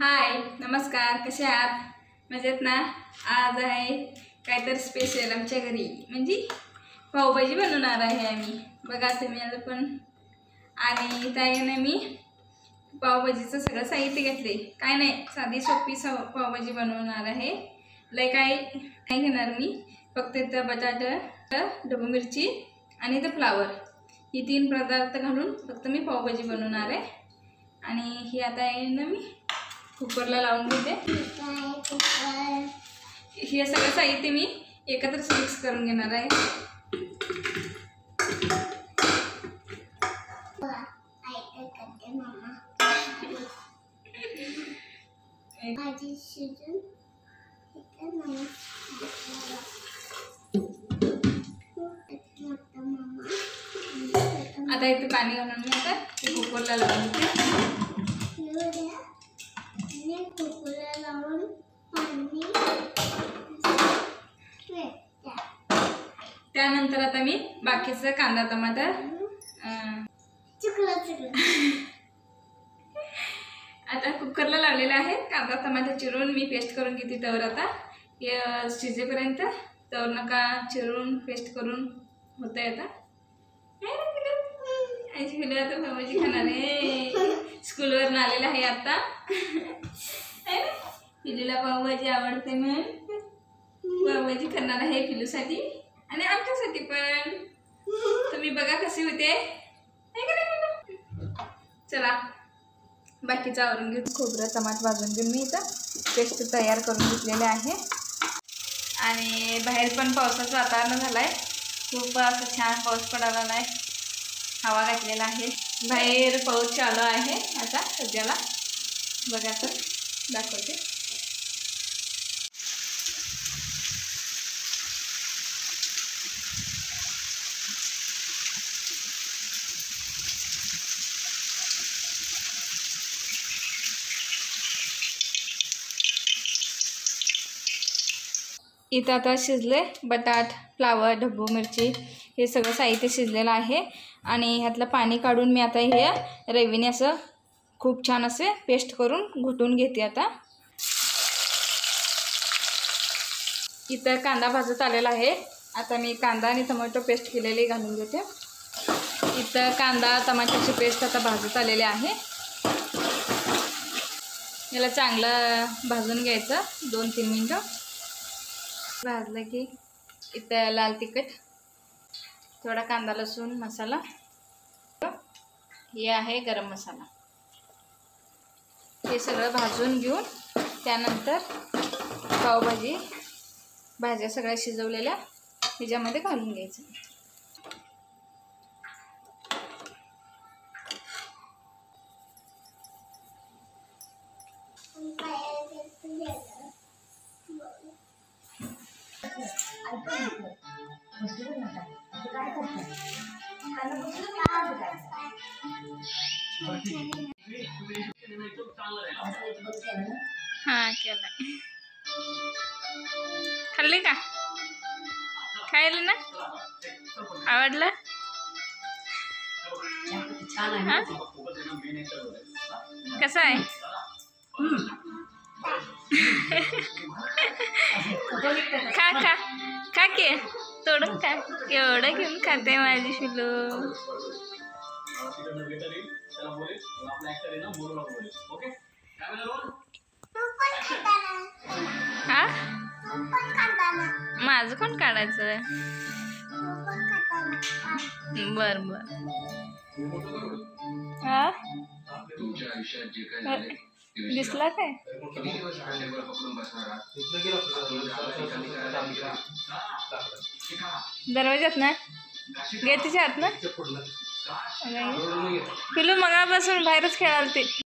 हाय नमस्कार, कसे आहात? मजेत ना? आज आहे काहीतरी स्पेशल आमच्या घरी, म्हणजे पावभाजी बनवणार आहे आम्ही. बघा तुम्ही आता पण. आणि त्याने मी पावभाजीचं सगळं साहित्य घेतले. काय नाही, साधी सोपी पावभाजी बनवणार आहे. लय काय नाही घेणार मी, फक्त इथं बटाटा, ढबू मिरची आणि इथं फ्लावर, ही 3 पदार्थ घालून फक्त मी पावभाजी बनवणार आहे. आणि ही आता आहे ना मी कुकरला लावून घेते. हे सगळं साहित्य मी एकत्रच मिक्स करून घेणार आहे. आता इथे पाणी घालून मी आता कुकरला लावून घेते. त्यानंतर आता मी बाकीचं कांदा टमाटर आता कुकरला लावलेलं आहे. कांदा टमाटर चिरून मी पेस्ट करून घेते. तर आता शिजेपर्यंत तर नका चिरून पेस्ट करून होत आहे. आता आईची मुलं आता पावभाजी खाणार आहे. स्कूलवरून आलेला आहे आता. पिलूला पावभाजी आवडते म्हणून पावभाजी करणार आहे पिलूसाठी आणि आमच्यासाठी पण. तुम्ही बघा कशी होते. चला बाकीचं आवरून घेऊन खोबरं टमाटर भाजून घेऊन मी इथं पेस्ट तयार करून घेतलेले आहे. आणि बाहेर पण पावसाचं वातावरण झालं आहे. खूप असं छान पाऊस पडायला आहे. हवा घातलेला आहे. बाहेर पाऊस चालू आहे आता सध्याला. बघा तर दाखवते. इथं आता शिजले बटाट, फ्लावर, ढबू मिरची हे सगळं साहित्य शिजलेलं आहे. आणि ह्यातलं पाणी काढून मी आता हे रवीने असं खूप छान असे पेस्ट करून घुटून घेते. आता इथं कांदा भाजत आलेला आहे. आता मी कांदा आणि टोमॅटो पेस्ट केलेली घालून घेते. इथं कांदा टमाट्याची पेस्ट आता भाजत आलेले आहे. याला चांगलं भाजून घ्यायचं 2-3 मिनटं. भाजलं की इथं लाल तिखट, थोडा कांदा लसूण मसाला, हे आहे गरम मसाला. हे सगळं भाजून घेऊन त्यानंतर भाज्या सगळ्या शिजवलेल्या ह्याच्यामध्ये घालून घ्यायचं. हां केलं. खाल्ली का? खायला ना? आवडलं? कसं आहे? खा खा खा की तोडून खा. केवढं घेऊन खाते माझी पिलू. हा माझं कोण काढायचं? बर बर. हा दिसला काय? दरवाजात ना गेटीच्या आत ना. पिलू मगापासून बाहेरच खेळालते.